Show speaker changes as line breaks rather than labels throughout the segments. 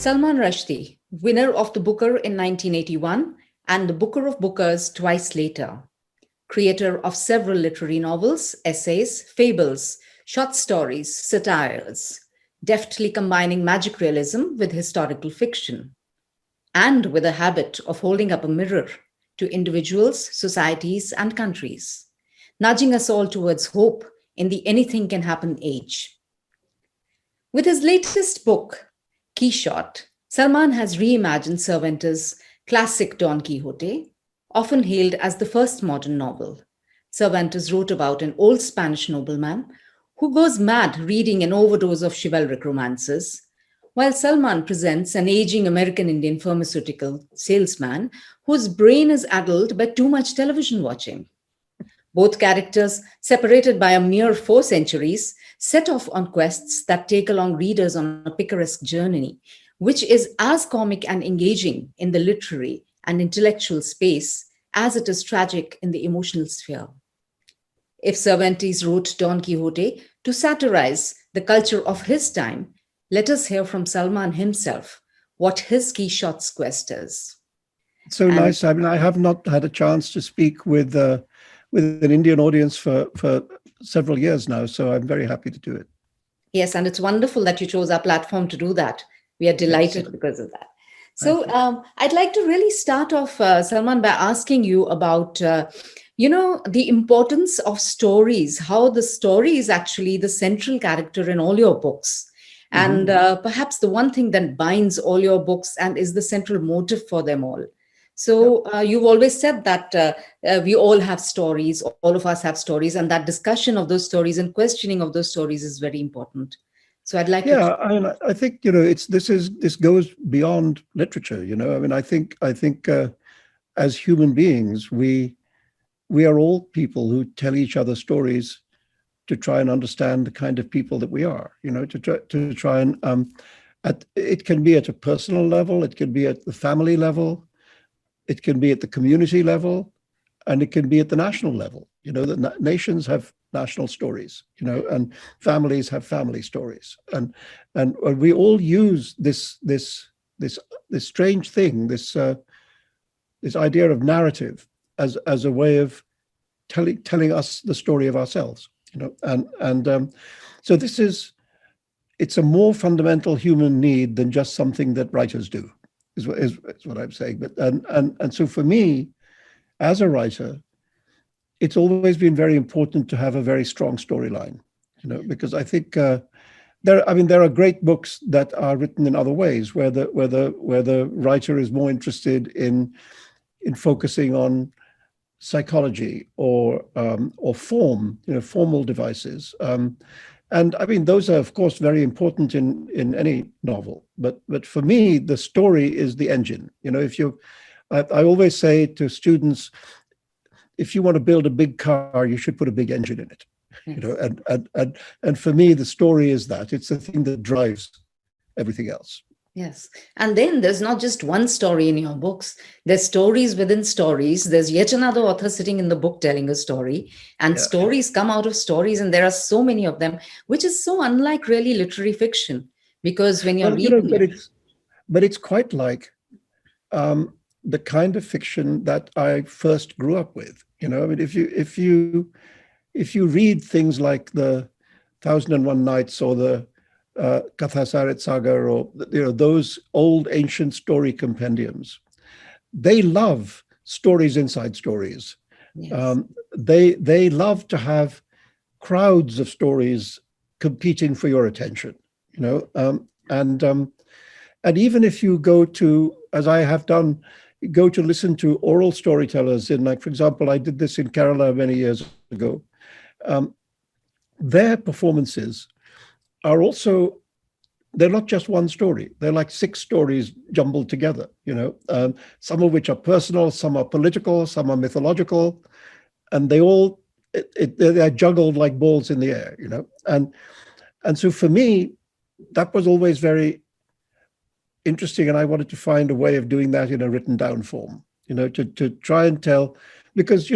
Salman Rushdie, winner of the Booker in 1981 and the Booker of Bookers twice later, creator of several literary novels, essays, fables, short stories, satires, deftly combining magic realism with historical fiction, and with a habit of holding up a mirror to individuals, societies, and countries, nudging us all towards hope in the anything can happen age. With his latest book, Quichotte, Salman has reimagined Cervantes' classic Don Quixote, often hailed as the first modern novel. Cervantes wrote about an old Spanish nobleman who goes mad reading an overdose of chivalric romances, while Salman presents an aging American Indian pharmaceutical salesman whose brain is addled by too much television watching. Both characters, separated by a mere 4 centuries, set off on quests that take along readers on a picaresque journey, which is as comic and engaging in the literary and intellectual space as it is tragic in the emotional sphere. If Cervantes wrote Don Quixote to satirize the culture of his time, let us hear from Salman himself what his Quixotte's quest is.
So nice. I mean, I have not had a chance to speak with an Indian audience for several years now, so I'm very happy to do it.
Yes, and it's wonderful that you chose our platform to do that. We are delighted because of that. So I'd like to really start off, Salman, by asking you about, the importance of stories, how the story is actually the central character in all your books. And perhaps the one thing that binds all your books and is the central motive for them all. So you've always said that we all have stories, all of us have stories, and that discussion of those stories and questioning of those stories is very important. So I'd like
to. I mean, I think this goes beyond literature. I mean, I think as human beings, we are all people who tell each other stories to try and understand the kind of people that we are. To try and it can be at a personal level, it can be at the family level. It can be at the community level, and it can be at the national level. The nations have national stories, and families have family stories, and we all use this strange thing, this idea of narrative as a way of telling us the story of ourselves. So it's a more fundamental human need than just something that writers do. Is what I'm saying. But and so for me, as a writer, it's always been very important to have a very strong storyline, because I think there are great books that are written in other ways where the writer is more interested in focusing on psychology or form, formal devices. And I mean, those are, of course, very important in any novel. But for me, the story is the engine. I always say to students, if you want to build a big car, you should put a big engine in it. Yes. And for me, the story is that. It's the thing that drives everything else.
Yes. And then there's not just one story in your books. There's stories within stories. There's yet another author sitting in the book telling a story. And stories come out of stories. And there are so many of them, which is so unlike really literary fiction. Because when you're reading
but it's quite like the kind of fiction that I first grew up with. I mean, if you read things like the 1001 Nights or the Kathasarit Saga, or those old ancient story compendiums, they love stories inside stories. Yes. They love to have crowds of stories competing for your attention. And even if you go to, as I have done, go to listen to oral storytellers in, like, for example, I did this in Kerala many years ago. Their performances are also, they're not just one story. They're like 6 stories jumbled together, some of which are personal, some are political, some are mythological, and they're juggled like balls in the air, And so for me, that was always very interesting, and I wanted to find a way of doing that in a written down form, to try and tell, because,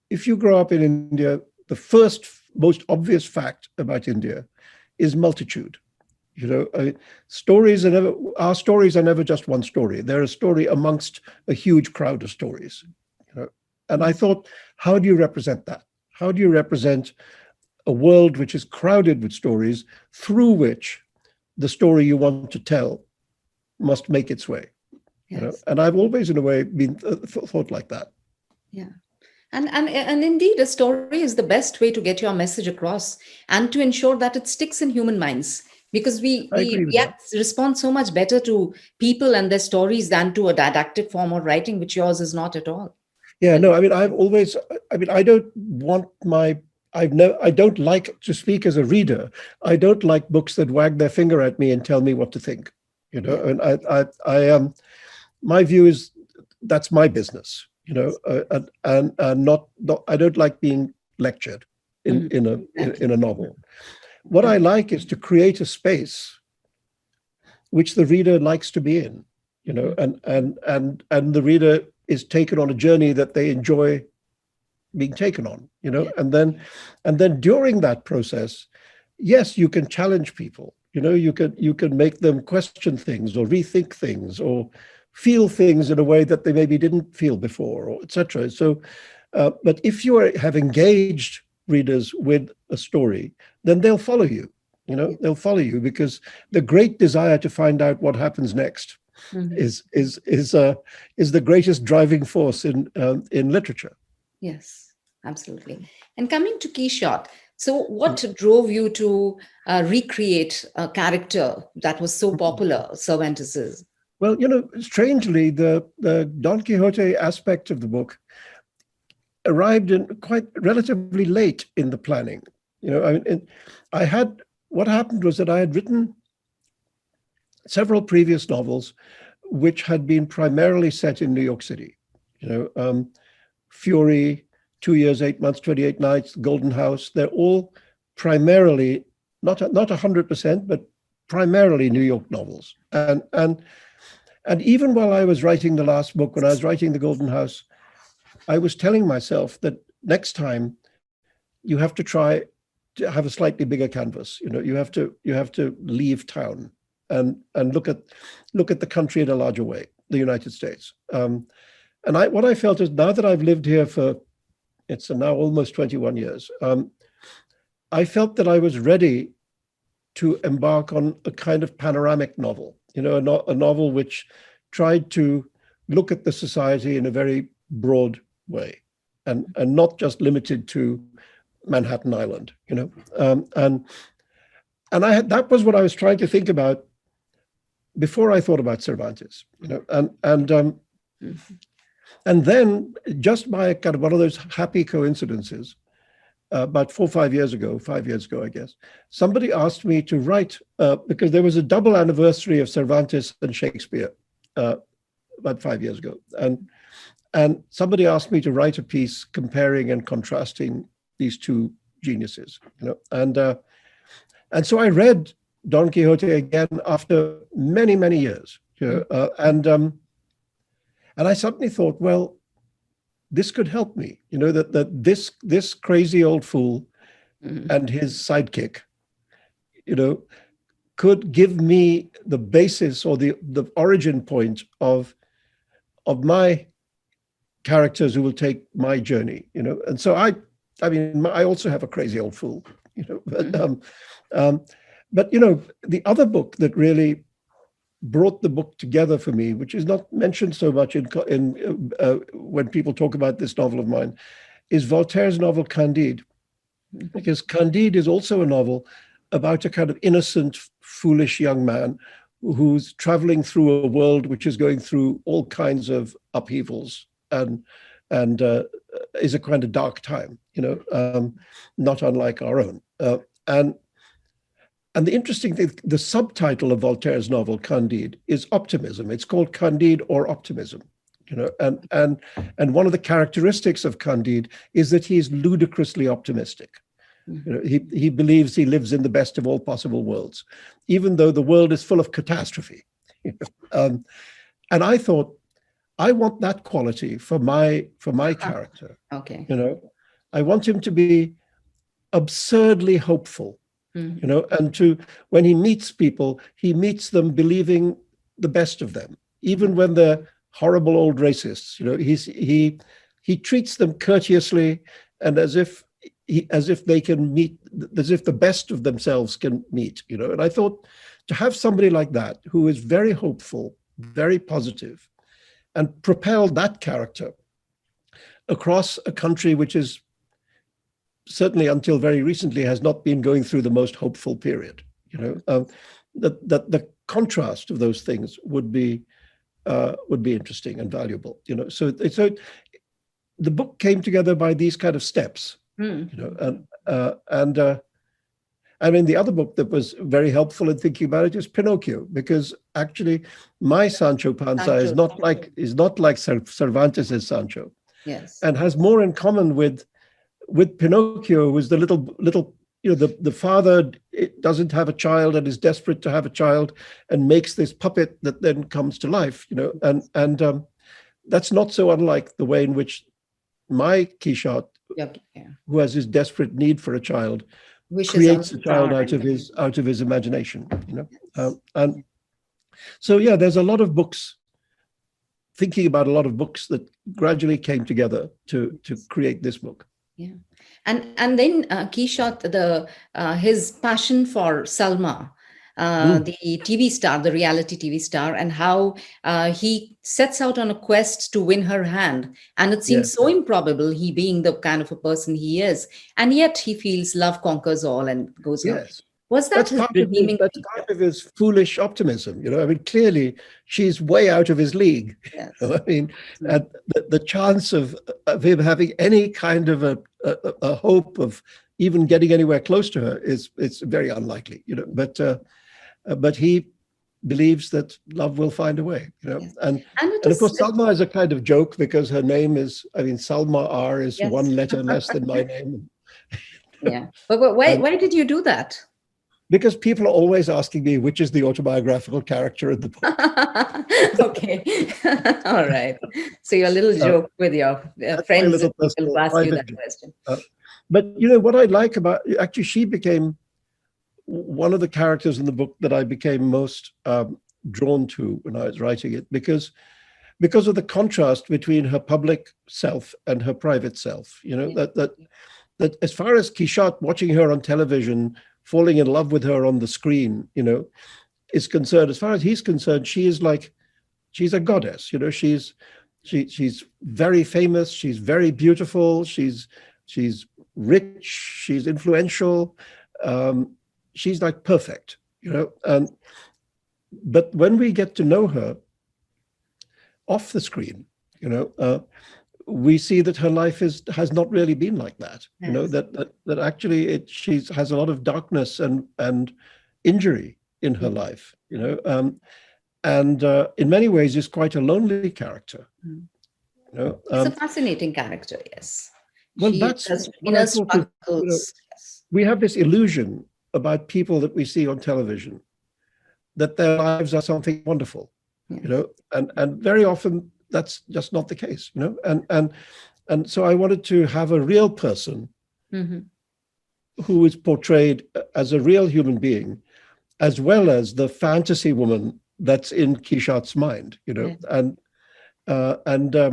if you grow up in India, the first most obvious fact about India is multitude. Stories are never, our stories are never just one story. They're a story amongst a huge crowd of stories. And I thought, how do you represent that? How do you represent a world which is crowded with stories through which the story you want to tell must make its way?
Yes.
And I've always, in a way, been thought like that.
Yeah. And indeed, a story is the best way to get your message across and to ensure that it sticks in human minds, because we
I
we
agree with that.
respond so much better to people and their stories than to a didactic form of writing, which yours is not at all.
Yeah, no, I mean, I don't want I don't like to speak as a reader. I don't like books that wag their finger at me and tell me what to think,
Yeah.
and my view is that's my business, and not, I don't like being lectured in
Exactly.
in a novel. What I like is to create a space which the reader likes to be in, and the reader is taken on a journey that they enjoy being taken on,
Yeah.
and then during that process, yes, you can challenge people, you can make them question things or rethink things or feel things in a way that they maybe didn't feel before, or etc. So but if have engaged readers with a story, then they'll follow you. They'll follow you because the great desire to find out what happens next
Mhm.
is the greatest driving force in literature.
Yes, absolutely. And coming to Quichotte, so what drove you to recreate a character that was so popular, Cervantes's?
Well, strangely, the Don Quixote aspect of the book arrived in quite relatively late in the planning. I mean, I had what happened was that I had written several previous novels which had been primarily set in New York City. Fury, 2 Years, 8 Months, 28 Nights, Golden House. They're all primarily not 100%, but primarily New York novels. And even while I was writing the last book, when I was writing The Golden House, I was telling myself that next time you have to try to have a slightly bigger canvas. You have to leave town and look at the country in a larger way, the United States. And what I felt is, now that I've lived here for, it's now almost 21 years, I felt that I was ready to embark on a kind of panoramic novel, a novel which tried to look at the society in a very broad way, and not just limited to Manhattan Island, and that was what I was trying to think about before I thought about Cervantes, and then, just by kind of one of those happy coincidences, about 5 years ago, I guess, somebody asked me to write, because there was a double anniversary of Cervantes and Shakespeare about 5 years ago. And somebody asked me to write a piece comparing and contrasting these two geniuses, and so I read Don Quixote again after many, many years, and I suddenly thought, well, this could help me, that this crazy old fool and his sidekick, could give me the basis or the origin point of my characters who will take my journey, and so I mean, I also have a crazy old fool, but the other book that really brought the book together for me, which is not mentioned so much in when people talk about this novel of mine, is Voltaire's novel Candide, because Candide is also a novel about a kind of innocent, foolish young man who's traveling through a world which is going through all kinds of upheavals and is a kind of dark time, not unlike our own. And the interesting thing, the subtitle of Voltaire's novel Candide is optimism. It's called Candide or Optimism, and one of the characteristics of Candide is that he is ludicrously optimistic. He believes he lives in the best of all possible worlds, even though the world is full of catastrophe. And I thought, I want that quality for my character.
Okay.
I want him to be absurdly hopeful,
Mm.
you know, and when he meets people, he meets them believing the best of them, even when they're horrible old racists. You know, he treats them courteously and as if they can meet, as if the best of themselves can meet. You know, and I thought to have somebody like that who is very hopeful, very positive, and propelled that character across a country which is certainly until very recently has not been going through the most hopeful period. You know, that the contrast of those things would be interesting and valuable. You know, so the book came together by these kind of steps.
Mm.
You know, and I mean, the other book that was very helpful in thinking about it is Pinocchio, because actually my Sancho Panza is not like Cervantes' Sancho,
Yes.
and has more in common with Pinocchio, who is the little you know, the father doesn't have a child and is desperate to have a child and makes this puppet that then comes to life. You know, and that's not so unlike the way in which my Quichotte,
Yeah.
who has his desperate need for a child,
Wishes
creates
on
a child
star.
out of his imagination. You know,
Yes.
and so yeah, there's a lot of books. Thinking about a lot of books that gradually came together to create this book.
Yeah, and then Quichotte, his passion for Salma, the TV star, the reality TV star, and how he sets out on a quest to win her hand, and it seems
Yes.
so improbable, he being the kind of a person he is, and yet he feels love conquers all and goes on.
Yes.
Was that his redeeming
That's
feature?
part of his foolish optimism. You know, I mean, clearly she's way out of his league.
Yes.
You know, I mean, and the chance of him having any kind of a hope of even getting anywhere close to her it's very unlikely. You know, but he believes that love will find a way. You know,
Yes.
and
it
of
is
course Salma is a kind of joke because her name is, I mean, Salma R is
yes.
one letter less than my name.
Yeah, but why did you do that?
Because people are always asking me which is the autobiographical character in the book.
Okay. All right. So your little joke with your
That's my
friends
little
and people who
personal
ask you
private
that
joke.
question.
But you know what I like about, actually she became one of the characters in the book that I became most drawn to when I was writing it, because of the contrast between her public self and her private self. You know,
Yeah.
that as far as Quichotte, watching her on television, falling in love with her on the screen, you know, is concerned, as far as he's concerned, she's a goddess. You know, she's very famous, she's very beautiful, she's rich, she's influential, she's like perfect, you know. But when we get to know her off the screen, you know, we see that her life has not really been like that. You know,
Yes.
that actually she has a lot of darkness and injury in her life. You know, and in many ways is quite a lonely character. You know,
She's a fascinating character, yes.
well,
She
that's
has
what I
inner
thought is, you know,
struggles. Yes.
we have this illusion about people that we see on television that their lives are something wonderful,
Yes.
you know, and very often that's just not the case, you know, and so I wanted to have a real person
Mm-hmm.
who is portrayed as a real human being, as well as the fantasy woman that's in Quixotte's mind, you know,
Yeah.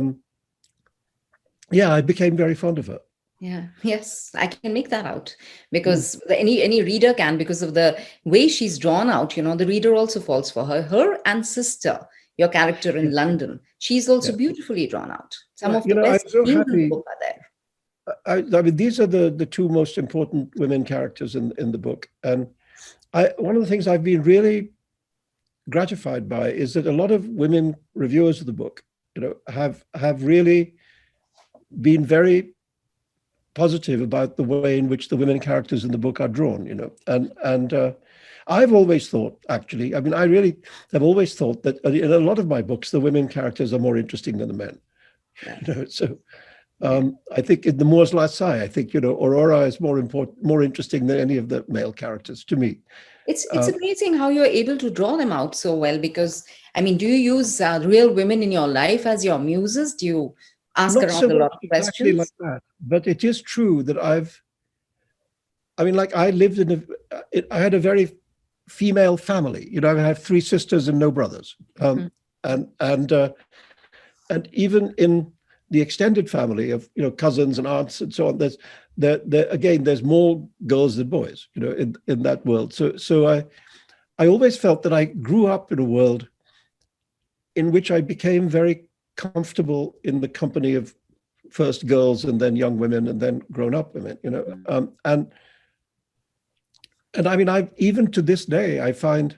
yeah, I became very fond of her.
Yeah, yes, I can make that out
Mm.
because any reader can, because of the way she's drawn out, the reader also falls for her. Her and sister, your character in London, she's also
Yeah.
beautifully drawn out. Some
Yeah,
of
you
the
know,
best
I'm so
scenes in the
happy.
book are there.
I mean, these are the two most important women characters in the book, and one of the things I've been really gratified by is that a lot of women reviewers of the book, you know, have really been very positive about the way in which the women characters in the book are drawn, you know, and I've always thought, actually, I mean, I really have always thought that in a lot of my books, the women characters are more interesting than the men,
Yeah.
you know, so.
Yeah.
I think in the Moore's Last Sigh, I think, you know, Aurora is more interesting than any of the male characters to me.
It's amazing how you're able to draw them out so well because, I mean, do you use real women in your life as your muses? Do you ask
Not so
around a lot
much
of
exactly like
questions?
that, but it is true that I mean, like I lived I had a very female family. You know, I have three sisters and no brothers. And and even in the extended family of, you know, cousins and aunts and so on, there's more girls than boys, you know, in that world. So I always felt that I grew up in a world in which I became very comfortable in the company of first girls and then young women and then grown up women, you know. And I mean, even to this day, I find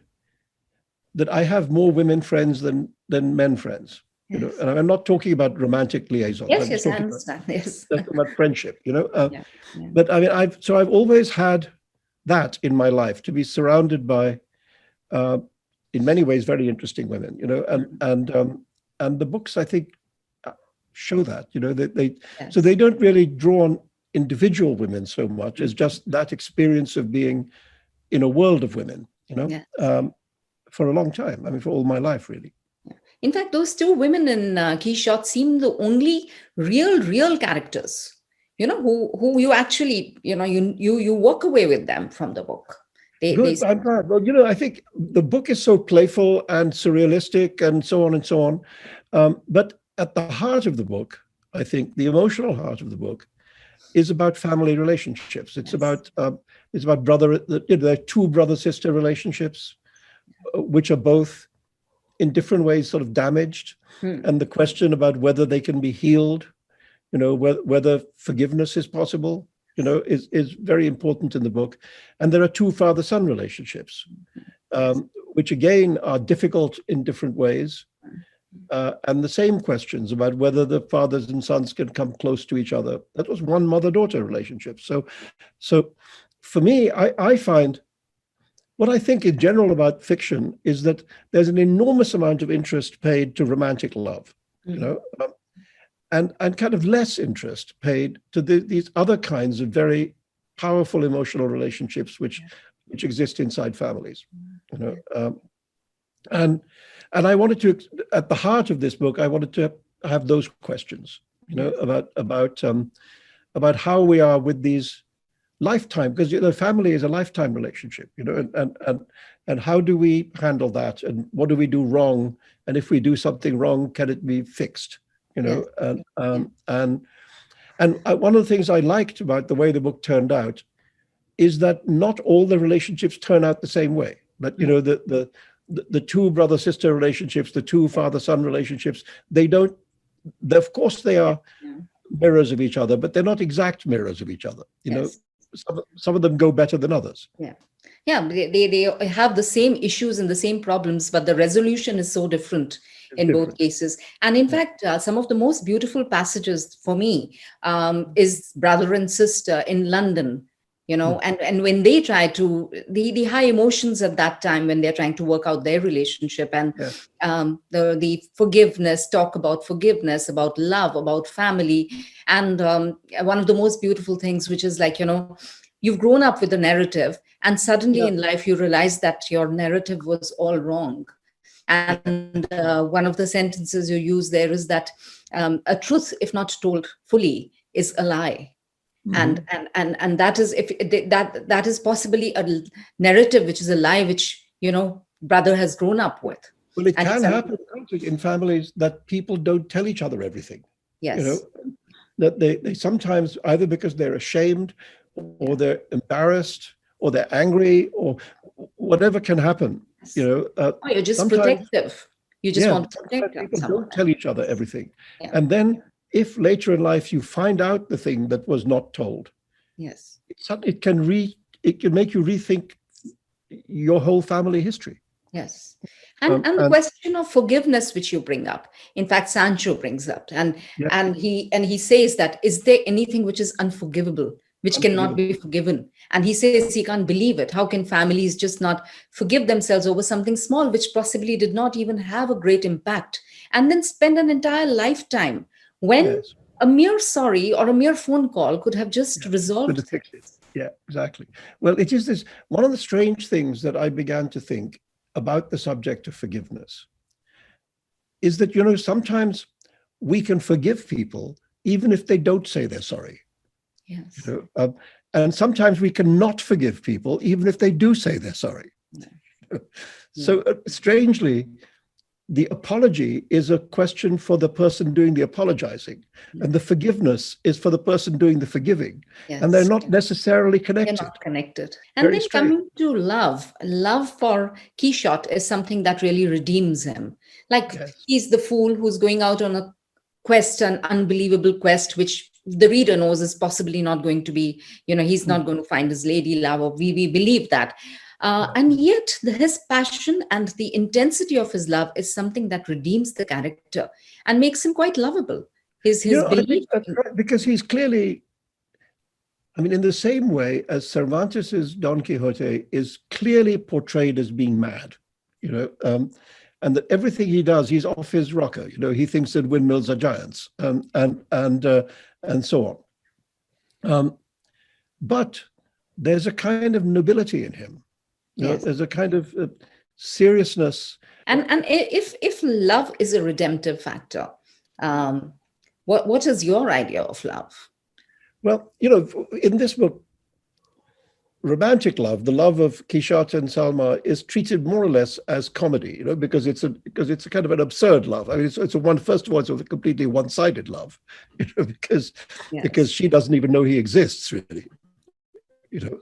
that I have more women friends than men friends. You know, and I'm not talking about romantic liaisons.
Yes,
I'm just
yes, I
talking
understand. Yes.
about friendship. You know,
Yeah. Yeah.
but I mean, I've always had that in my life, to be surrounded by, in many ways, very interesting women. You know, and the books, I think, show that. You know,
Yes.
so they don't really draw on individual women so much as just that experience of being in a world of women. You know,
Yes.
for a long time. I mean, for all my life, really.
In fact, those two women in Quichotte seem the only real characters, you know, who you actually, you know, you walk away with them from the book.
Good. I'm glad. Well, you know, I think the book is so playful and surrealistic and so on and so on. But at the heart of the book, I think the emotional heart of the book is about family relationships. It's about brother. You know, there are two brother-sister relationships, which are both in different ways sort of damaged, and the question about whether they can be healed, you know, whether forgiveness is possible, you know, is very important in the book. And there are two father-son relationships, which again are difficult in different ways, and the same questions about whether the fathers and sons can come close to each other. That was one mother-daughter relationship. So for me, I find, what I think in general about fiction is that there's an enormous amount of interest paid to romantic love, you know, and kind of less interest paid to these other kinds of very powerful emotional relationships which exist inside families, you know. And I wanted to, at the heart of this book, I wanted to have those questions, you know, about how we are with these lifetime, because, you know, family is a lifetime relationship, you know, and how do we handle that, and what do we do wrong, and if we do something wrong, can it be fixed, you know? And one of the things I liked about the way the book turned out is that not all the relationships turn out the same way. But, you know, the two brother-sister relationships, the two father-son relationships, of course they are mirrors of each other, but they're not exact mirrors of each other, you know. Some of them go better than others.
They have the same issues and the same problems, but the resolution is so different in both cases. And in fact, some of the most beautiful passages for me is brother and sister in London, you know, and when they try to, the high emotions at that time when they're trying to work out their relationship, and the forgiveness, talk about forgiveness, about love, about family. And one of the most beautiful things, which is like, you know, you've grown up with a narrative, and suddenly in life you realize that your narrative was all wrong. And one of the sentences you use there is that a truth, if not told fully, is a lie. And that is, if that is possibly a narrative which is a lie, which, you know, brother has grown up with.
Well, it can happen in families that people don't tell each other everything.
Yes.
You know, that they sometimes, either because they're ashamed or they're embarrassed or they're angry or whatever can happen, you know.
Or you're just protective. You just want to protect
people
someone.
don't tell each other everything. And then if later in life you find out the thing that was not told, it can make you rethink your whole family history.
Yes. And the question of forgiveness, which you bring up, in fact, Sancho brings up, and he says that, is there anything which is unforgivable, which cannot be forgiven? And he says he can't believe it. How can families just not forgive themselves over something small, which possibly did not even have a great impact, and then spend an entire lifetime when a mere sorry or a mere phone call could have just resolved things.
Yeah, exactly. Well, it is this, one of the strange things that I began to think about the subject of forgiveness is that, you know, sometimes we can forgive people even if they don't say they're sorry.
Yes.
You know, And sometimes we cannot forgive people, even if they do say they're sorry. So strangely, the apology is a question for the person doing the apologizing, and the forgiveness is for the person doing the forgiving.
Yes.
And they're not necessarily connected.
They're not connected. And
Very
then
strange.
coming to love for Quichotte is something that really redeems him. Like
Yes.
he's the fool who's going out on a quest, an unbelievable quest, which the reader knows is possibly not going to be, he's not going to find his lady love, or we believe that. And yet his passion and the intensity of his love is something that redeems the character and makes him quite lovable. His
I
belief.
think that's right, because he's clearly, in the same way as Cervantes's Don Quixote is clearly portrayed as being mad, and that everything he does, he's off his rocker. He thinks that windmills are giants, and so on. But there's a kind of nobility in him.
Yes.
There's a kind of seriousness.
And if love is a redemptive factor, what is your idea of love?
Well, in this book, romantic love, the love of Quichotte and Salma, is treated more or less as comedy, because it's a kind of an absurd love. First of all, it's a completely one-sided love, because she doesn't even know he exists, really,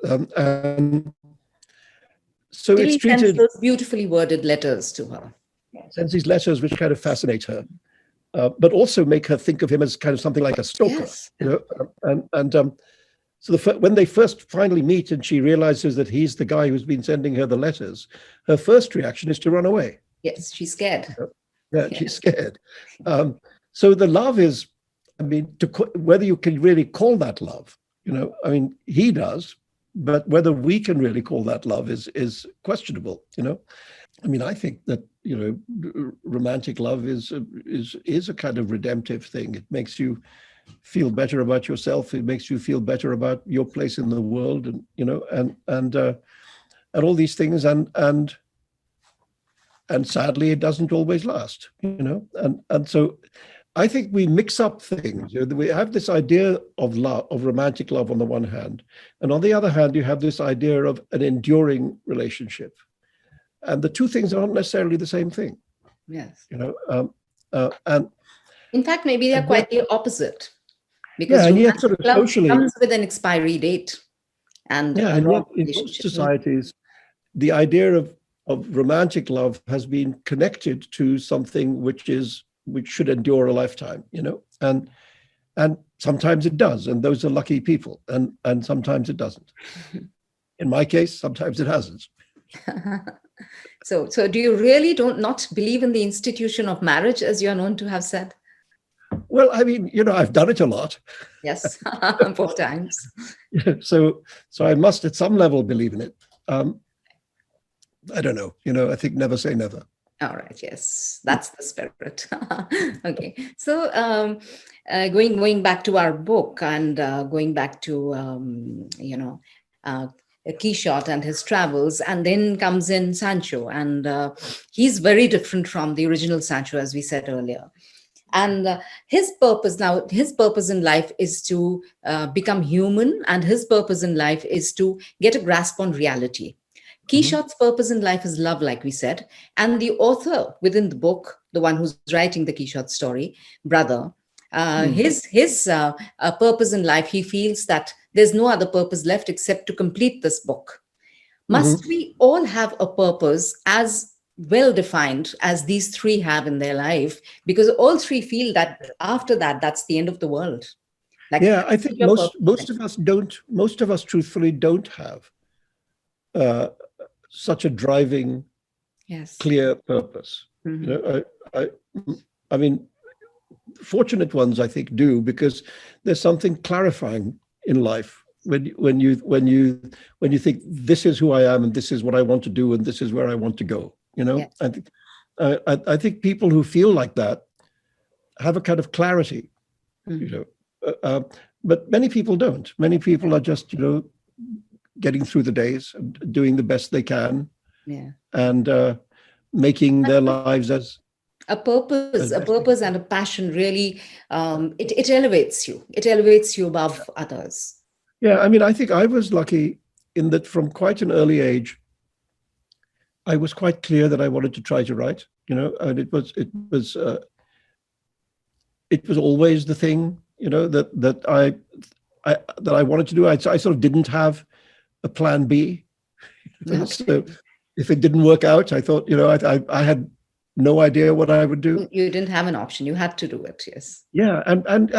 and so
He
it's treated.
sends those beautifully worded letters to her.
Sends these letters which kind of fascinate her, but also make her think of him as kind of something like a stalker.
Yes.
So when they first finally meet and she realizes that he's the guy who's been sending her the letters, her first reaction is to run away.
Yes, she's scared.
She's scared. So the love is, whether you can really call that love, he does, but whether we can really call that love is questionable. I think that romantic love is a kind of redemptive thing. It makes you feel better about yourself. It makes you feel better about your place in the world, and all these things. And sadly, it doesn't always last. And so I think we mix up things. We have this idea of love, of romantic love on the one hand, and on the other hand, you have this idea of an enduring relationship. And the two things are not necessarily the same thing.
Yes.
And
in fact, maybe they're quite the opposite, because
and yet sort of
love
socially
comes with an expiry date. And
yet in most societies, the idea of romantic love has been connected to something which should endure a lifetime, and sometimes it does, and those are lucky people, and sometimes it doesn't. In my case, sometimes it hasn't.
So do you really not believe in the institution of marriage, as you're known to have said?
Well, I've done it a lot.
Yes, 4 times.
So I must at some level believe in it. I don't know. I think never say never.
All right. Yes, that's the spirit. Okay. So going back to our book, and going back to Quichotte and his travels, and then comes in Sancho, and he's very different from the original Sancho, as we said earlier. And his purpose in life is to become human, and his purpose in life is to get a grasp on reality. Quixotte's purpose in life is love, like we said, and the author within the book, the one who's writing the Quichotte story, brother, his purpose in life, he feels that there's no other purpose left except to complete this book. Must we all have a purpose as well defined as these three have in their life? Because all three feel that after that, that's the end of the world.
I think most of us don't. Most of us, truthfully, don't have such a driving, clear purpose. Fortunate ones, I think, do, because there's something clarifying in life when you think, this is who I am, and this is what I want to do, and this is where I want to go. I think people who feel like that have a kind of clarity. But many people don't. Many people are just getting through the days, doing the best they can, and making their lives as
a purpose and a passion. Really, it elevates you. It elevates you above others.
Yeah, I mean, I think I was lucky in that from quite an early age, I was quite clear that I wanted to try to write, and it was always the thing, that I wanted to do. I sort of didn't have a plan B. So
Okay.
if it didn't work out, I thought, I had no idea what I would do.
You didn't have an option. You had to do it. Yes.
Yeah, and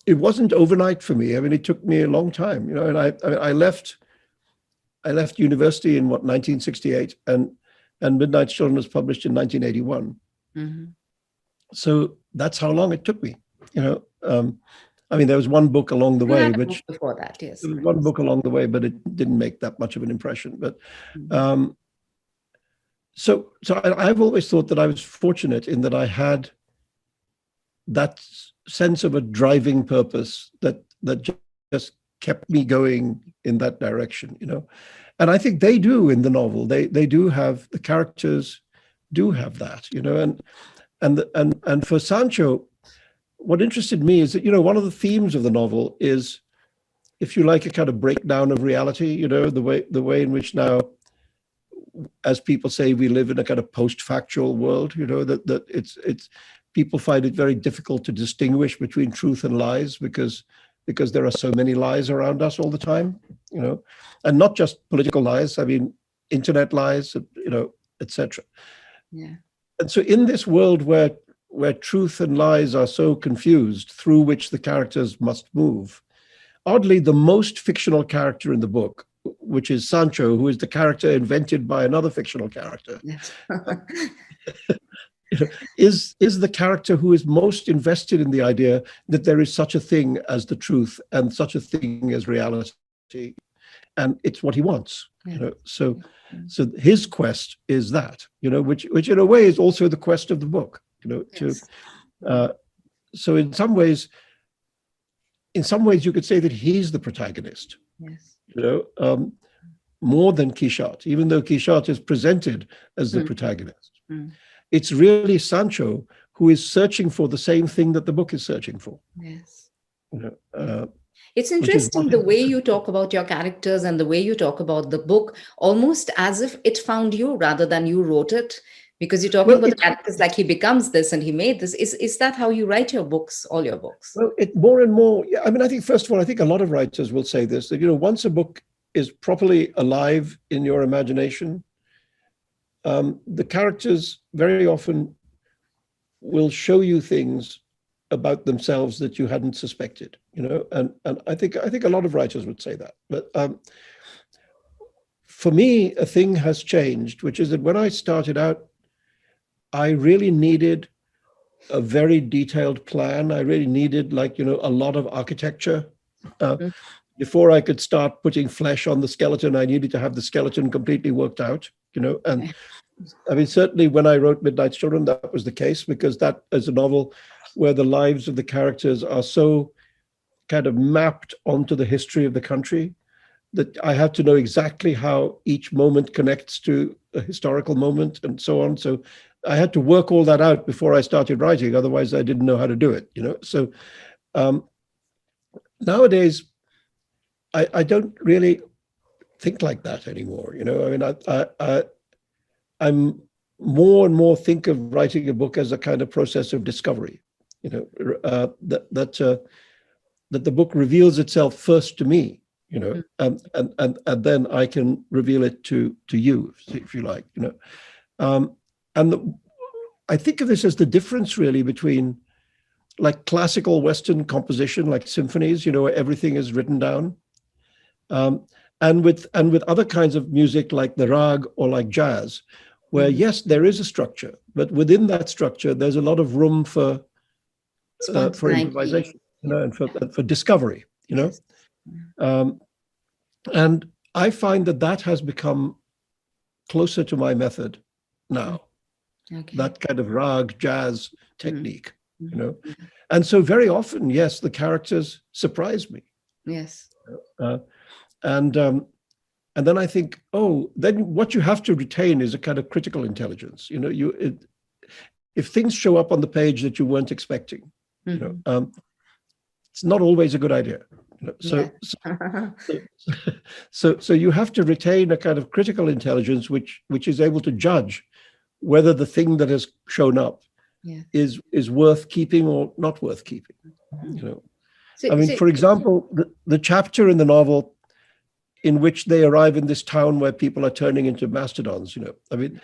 it wasn't overnight for me. I mean, it took me a long time, and I left university in 1968, and Midnight Children was published in 1981.
Mm-hmm.
So that's how long it took me. I mean, there was one book along the
You
way,
had a book
which
before that, yes.
there was one book along the way, but it didn't make that much of an impression. But
Mhm.
I've always thought that I was fortunate in that I had that sense of a driving purpose that just kept me going in that direction, And I think they do in the novel. They do have, the characters do have that, and for Sancho, what interested me is that, one of the themes of the novel is, if you like, a kind of breakdown of reality, the way in which now, as people say, we live in a kind of post-factual world, that it's people find it very difficult to distinguish between truth and lies because there are so many lies around us all the time, and not just political lies. I mean, internet lies, etc.
Yeah.
And so in this world where truth and lies are so confused, through which the characters must move, oddly, the most fictional character in the book, which is Sancho, who is the character invented by another fictional character,
Yes.
is the character who is most invested in the idea that there is such a thing as the truth and such a thing as reality, and it's what he wants.
Yeah.
So his quest is that, which in a way is also the quest of the book,
Yes.
so in some ways you could say that he's the protagonist,
Yes.
more than Quichotte, even though Quichotte is presented as the
Mm.
protagonist.
Mm.
It's really Sancho who is searching for the same thing that the book is searching for.
Yes.
Which
It's
is
interesting
what
the way you talk about your characters and the way you talk about the book, almost as if it found you rather than you wrote it, because you're talking
well,
about the
it,
characters like he becomes this and he made this. Is that how you write your books, all your books?
well, it more and more. Yeah, I mean, I think first of all, I think a lot of writers will say this, that once a book is properly alive in your imagination, the characters very often will show you things about themselves that you hadn't suspected, and I think a lot of writers would say that. But for me, a thing has changed, which is that when I started out, I really needed a very detailed plan. I really needed, a lot of architecture.
Mhm.
Before I could start putting flesh on the skeleton, I needed to have the skeleton completely worked out, and
Okay.
I mean, certainly when I wrote Midnight Children, that was the case, because that is a novel where the lives of the characters are so kind of mapped onto the history of the country that I have to know exactly how each moment connects to a historical moment and so on. So I had to work all that out before I started writing. Otherwise, I didn't know how to do it, So um, nowadays, I don't really think like that anymore. I mean, I'm more and more think of writing a book as a kind of process of discovery. That the book reveals itself first to me,
Mm.
and then I can reveal it to you, if you like, Um, and I think of this as the difference really between like classical Western composition, like symphonies, where everything is written down, um, and with other kinds of music like the rag or like jazz, where
Mhm.
yes, there is a structure, but within that structure, there's a lot of room for
Spontaneity.
improvisation,
Yeah.
and for discovery,
Yes. Mm.
Um, and I find that has become closer to my method
Mm.
now,
Okay.
that kind of rag jazz
Mm.
technique,
Mhm.
And so very often, yes, the characters surprise me.
Yes.
Uh, and and then I think, oh, then what you have to retain is a kind of critical intelligence. If things show up on the page that you weren't expecting,
Mhm.
it's not always a good idea. So,
Yeah.
so you have to retain a kind of critical intelligence, which is able to judge whether the thing that has shown up
Yeah.
is worth keeping or not worth keeping. I mean,
So,
for example, the chapter in the novel in which they arrive in this town where people are turning into mastodons, I mean,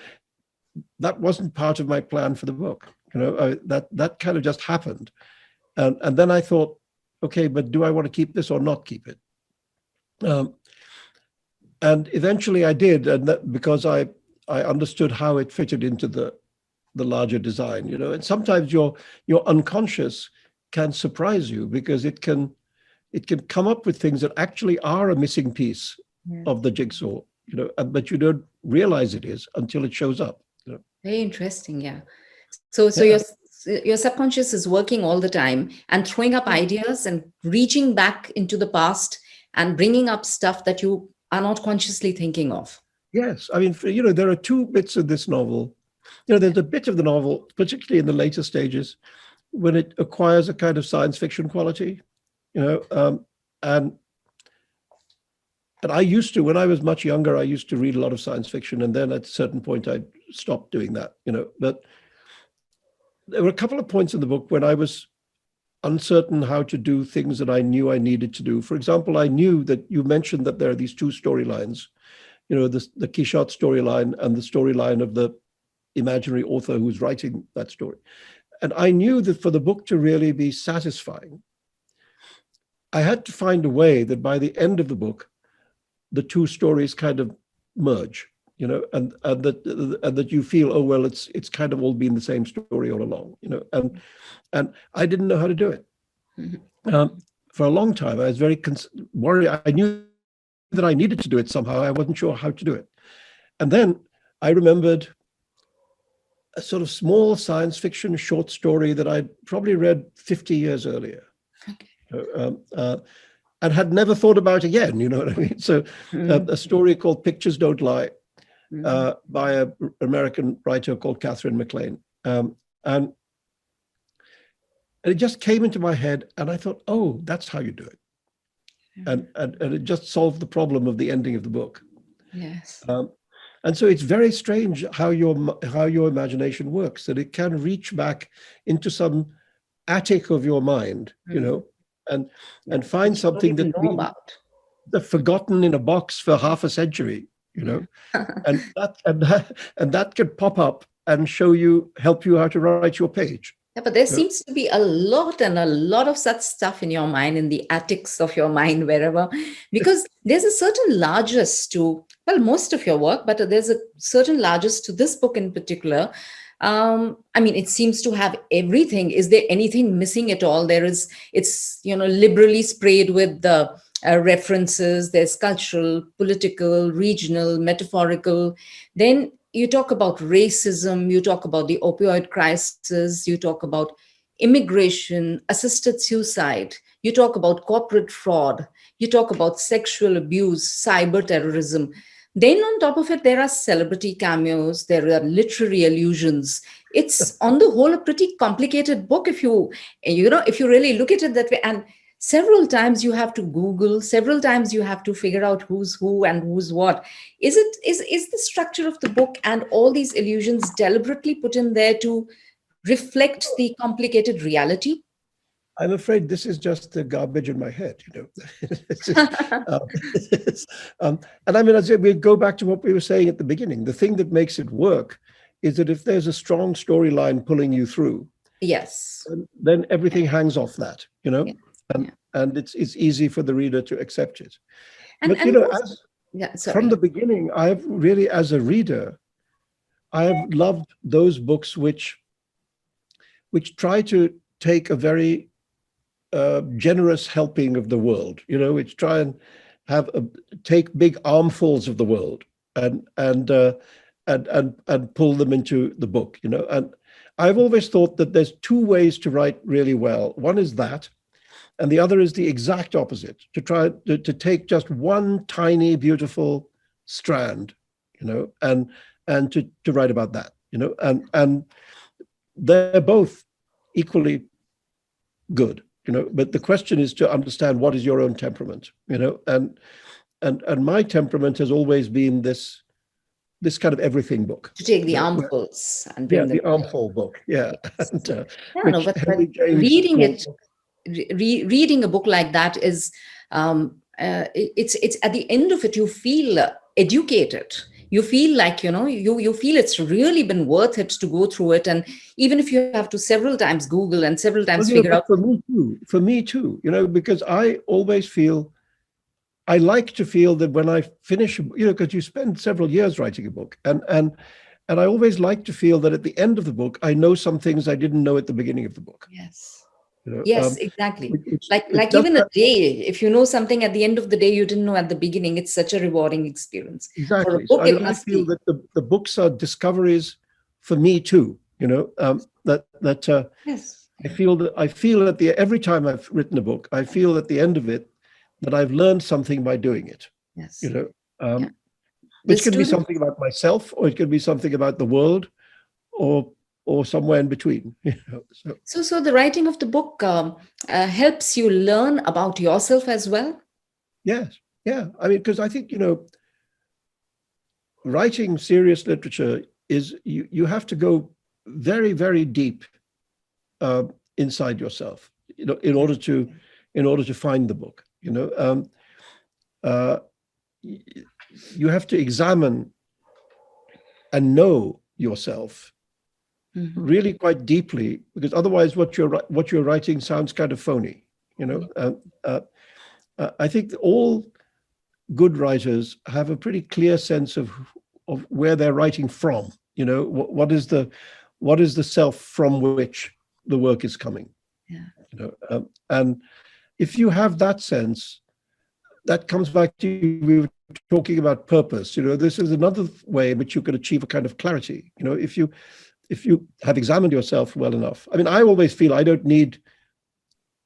that wasn't part of my plan for the book. That kind of just happened, and then I thought, okay, but do I want to keep this or not keep it? And eventually I did, and that because I understood how it fitted into the larger design, And sometimes your unconscious can surprise you because it can come up with things that actually are a missing piece of the jigsaw, but you don't realize it is until it shows up.
Very interesting. Yeah. So
Yeah.
your subconscious is working all the time and throwing up ideas and reaching back into the past and bringing up stuff that you are not consciously thinking of.
Yes. I mean, there are two bits of this novel. There's a bit of the novel, particularly in the later stages, when it acquires a kind of science fiction quality, and I used to, when I was much younger, I used to read a lot of science fiction, and then at a certain point I stopped doing that, But there were a couple of points in the book when I was uncertain how to do things that I knew I needed to do. For example, I knew that you mentioned that there are these two storylines, the Quichotte storyline and the storyline of the imaginary author who's writing that story. And I knew that for the book to really be satisfying, I had to find a way that by the end of the book, the two stories kind of merge, and that you feel, oh, well, it's kind of all been the same story all along, and I didn't know how to do it. For a long time, I was very worried. I knew that I needed to do it somehow. I wasn't sure how to do it. And then I remembered a sort of small science fiction short story that I'd probably read 50 years earlier. And had never thought about again, you know what I mean? So a story called Pictures Don't Lie by an American writer called Catherine MacLean. And it just came into my head and I thought, oh, that's how you do it. And it just solved the problem of the ending of the book.
Yes.
And so it's very strange how your imagination works, that it can reach back into some attic of your mind, and find something that
know about.
The forgotten in a box for half a century, and that could pop up and help you how to write your page.
Yeah, but there seems to be a lot of such stuff in your mind, in the attics of your mind, wherever, because there's a certain largesse to, well, most of your work, but there's a certain largesse to this book in particular. I mean, it seems to have everything. Is there anything missing at all? It's liberally sprayed with the references. There's cultural, political, regional, metaphorical. Then you talk about racism, you talk about the opioid crisis, you talk about immigration, assisted suicide, you talk about corporate fraud, you talk about sexual abuse, cyber terrorism. Then on top of it, there are celebrity cameos, there are literary allusions. It's on the whole a pretty complicated book if you really look at it that way. And several times you have to Google, several times you have to figure out who's who and who's what. Is the structure of the book and all these allusions deliberately put in there to reflect the complicated reality?
I'm afraid this is just the garbage in my head, and I mean, as we go back to what we were saying at the beginning, the thing that makes it work is that if there's a strong storyline pulling you through,
yes,
then everything hangs off that,
Yeah.
and it's easy for the reader to accept it. But
sorry.
from the beginning, I've really, as a reader, I have loved those books which try to take a very generous helping of the world, which try and take big armfuls of the world and pull them into the book, And I've always thought that there's two ways to write really well. One is that, and the other is the exact opposite, to try to take just one tiny, beautiful strand, and to write about that, and they're both equally good, But the question is to understand what is your own temperament, and my temperament has always been this kind of everything book.
To take the armfuls and
Yeah,
bring them.
the armful book. Yeah.
Yes.
And,
Yeah, no,
which
but
Henry James
reading
called,
it, reading a book like that is, it's at the end of it, you feel educated. You feel like, you feel it's really been worth it to go through it. And even if you have to several times Google and several times figure
but
out.
for me too, because I always feel, I like to feel that when I finish, because you spend several years writing a book, and I always like to feel that at the end of the book, I know some things I didn't know at the beginning of the book.
Yes.
You know,
Yes, exactly.
which
Like
does
even a
that,
day, if you know something at the end of the day you didn't know at the beginning, it's such a rewarding experience. For a
exactly. So
book, it
I
must
feel
be.
that the books are discoveries for me too.
Yes.
I feel at the every time I've written a book, I feel at the end of it that I've learned something by doing it.
Yes.
You know,
Yeah. The
which can be
student.
something about myself, or it can be something about the world, or somewhere in between.
So the writing of the book helps you learn about yourself as well.
Yes, yeah. I mean, because I think writing serious literature is you have to go very, very deep uh, inside yourself, in order to find the book. Uh, you have to examine and know yourself
Mhm.
really quite deeply, because otherwise what you're writing sounds kind of phony. I think all good writers have a pretty clear sense of where they're writing from. What is the self from which the work is coming.
Yeah.
And if you have that sense, that comes back to, we were talking about purpose. This is another way in which you could achieve a kind of clarity. If you have examined yourself well enough. I mean, I always feel I don't need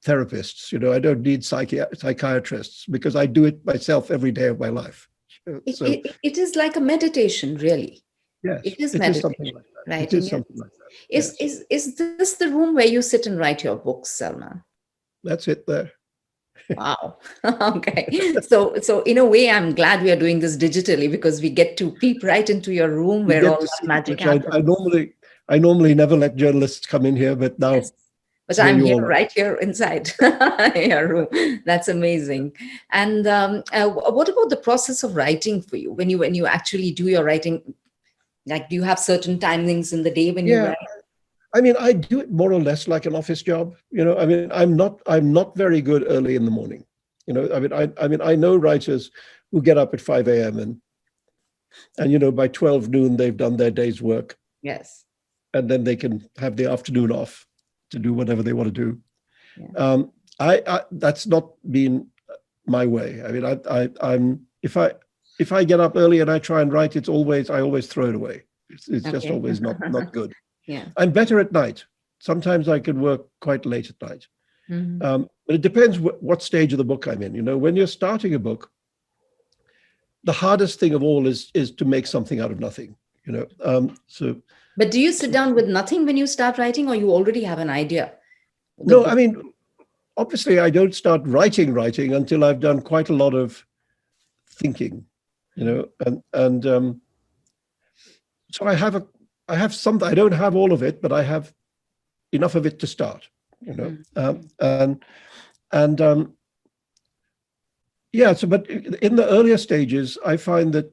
therapists. I don't need psychiatrists, because I do it myself every day of my life. So
It is like a meditation, really.
yes,
It is
it is something
meditation,
like that. It
writing
is
it.
something like that.
Is,
Yes,
is, is this the room where you sit and write your books, Salman?
that's it there.
Wow. Okay. So in a way, I'm glad we are doing this digitally, because we get to peep right into your room
We
where
get
all
to
that
see,
magic
which I
happens.
normally never let journalists come in here, but now
Yes. But
here
I'm
you
here,
all are.
right here inside your room. That's amazing. And what about the process of writing for you? When you actually do your writing, like, do you have certain timings in the day when you
Yeah,
write?
I mean, I do it more or less like an office job. I mean, I'm not very good early in the morning. I know writers who get up at 5 a.m. and by 12 noon they've done their day's work,
Yes.
and then they can have the afternoon off to do whatever they want to do.
Yeah.
I that's not been my way. I mean, I'm if I get up early and I try and write, I always throw it away. It's just
Okay.
always not good.
Yeah.
I'm better at night. Sometimes I can work quite late at night.
Mhm.
But it depends what stage of the book I'm in. When you're starting a book, the hardest thing of all is to make something out of nothing. So
But do you sit down with nothing when you start writing, or you already have an idea? The
no, I
book.
mean, obviously, I don't start writing until I've done quite a lot of thinking. And so I have something. I don't have all of it, but I have enough of it to start.
Mhm.
And yeah. So, but in the earlier stages, I find that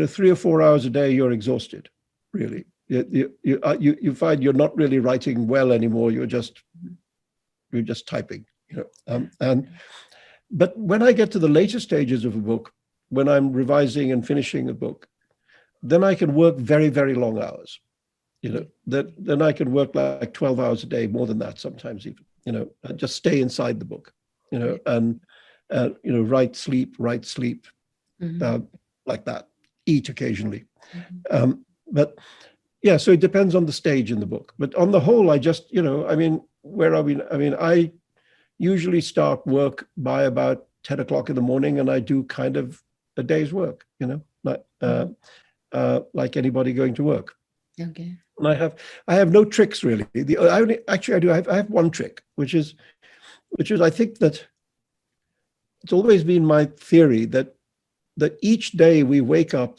3 or 4 hours a day, you're exhausted. Really, you find you're not really writing well anymore. You're just typing. But when I get to the later stages of a book, when I'm revising and finishing a book, then I can work very, very long hours. Then I can work like 12 hours a day, more than that sometimes even. And just stay inside the book. And write, sleep,
Mhm.
uh, like that. Eat occasionally.
Mhm.
But yeah, so it depends on the stage in the book. But on the whole, I just, I mean, where are we? I mean, I usually start work by about 10 o'clock in the morning, and I do kind of a day's work, like anybody going to work.
Okay.
And I have no tricks really. Actually I do. I have one trick, which is I think that it's always been my theory that each day we wake up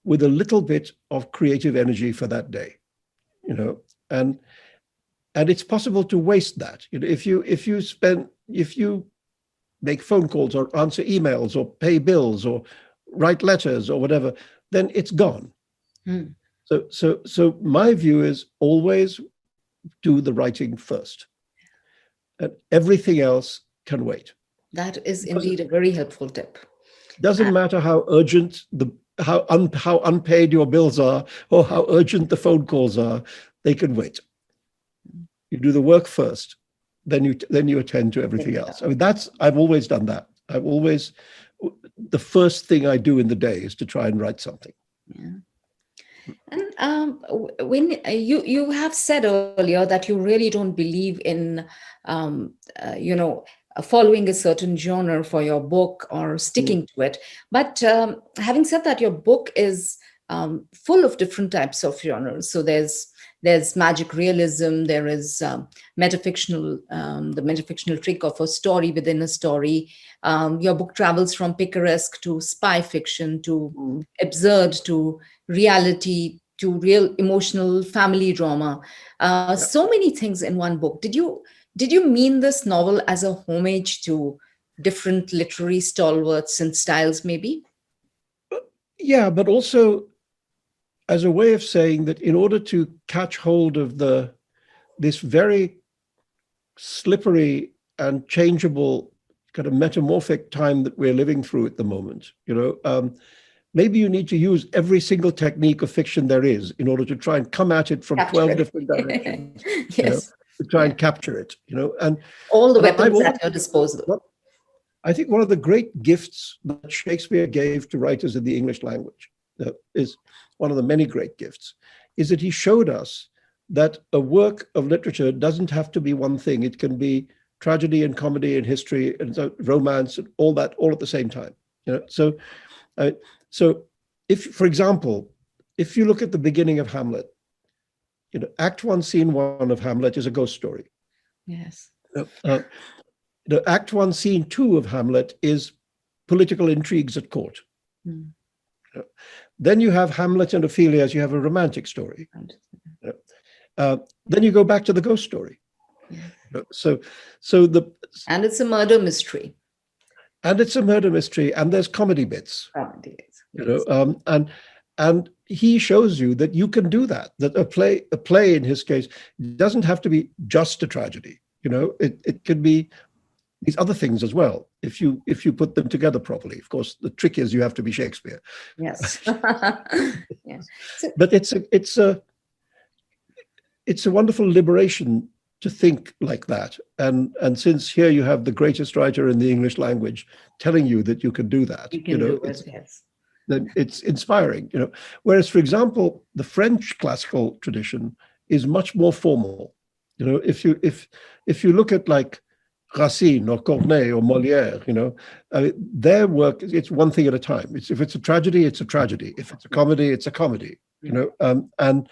with a little bit of creative energy for that day, and it's possible to waste that. If you make phone calls or answer emails or pay bills or write letters or whatever, then it's gone.
Hmm.
So my view is always do the writing first, and everything else can wait.
That is indeed a very helpful tip.
Doesn't matter how urgent how unpaid your bills are or how urgent the phone calls are, they can wait. You do the work first, then you attend to everything else. I mean, I've always done that. The first thing I do in the day is to try and write something.
Yeah. And when you have said earlier that you really don't believe in, following a certain genre for your book or sticking to it. But having said that, your book is full of different types of genres. So there's magic realism, there is metafictional, the metafictional trick of a story within a story. Your book travels from picaresque to spy fiction to absurd to reality to real emotional family drama. So many things in one book. Did you mean this novel as a homage to different literary stalwarts and styles, maybe?
Yeah, but also as a way of saying that in order to catch hold of this very slippery and changeable kind of metamorphic time that we're living through at the moment, maybe you need to use every single technique of fiction there is in order to try and come at it from 12 different directions.
Yes.
To try and capture it, and
all the weapons at your disposal.
I think one of the great gifts that Shakespeare gave to writers in the English language is one of the many great gifts, is that he showed us that a work of literature doesn't have to be one thing. It can be tragedy and comedy and history and romance and all that, all at the same time. So if, for example, if you look at the beginning of Hamlet, Act 1, Scene 1 of Hamlet is a ghost story.
Yes.
Act 1, Scene 2 of Hamlet is political intrigues at court.
Mm.
Then you have Hamlet and Ophelia as you have a romantic story. Then you go back to the ghost story.
Yeah.
And
it's a murder mystery.
And it's a murder mystery, and there's comedy bits.
Yes.
And he shows you that you can do that. That a play in his case doesn't have to be just a tragedy. It could be these other things as well if you put them together properly. Of course, the trick is you have to be Shakespeare.
Yes. Yeah.
But it's a wonderful liberation to think like that. And since here you have the greatest writer in the English language telling you that you can do that,
you can do it, yes.
Then it's inspiring, Whereas, for example, the French classical tradition is much more formal. If you look at like Racine or Corneille or Molière, their work, it's one thing at a time. If it's a tragedy, it's a tragedy. If it's a comedy, it's a comedy. And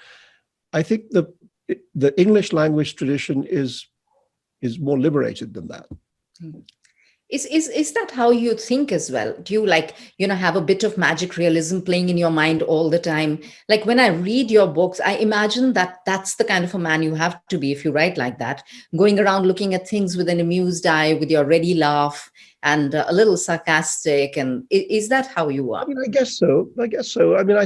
I think the English language tradition is more liberated than that.
Is that how you think as well? Do you have a bit of magic realism playing in your mind all the time? Like when I read your books, I imagine that's the kind of a man you have to be if you write like that, going around looking at things with an amused eye, with your ready laugh and a little sarcastic. And is that how you are?
I mean, I guess so. I mean, I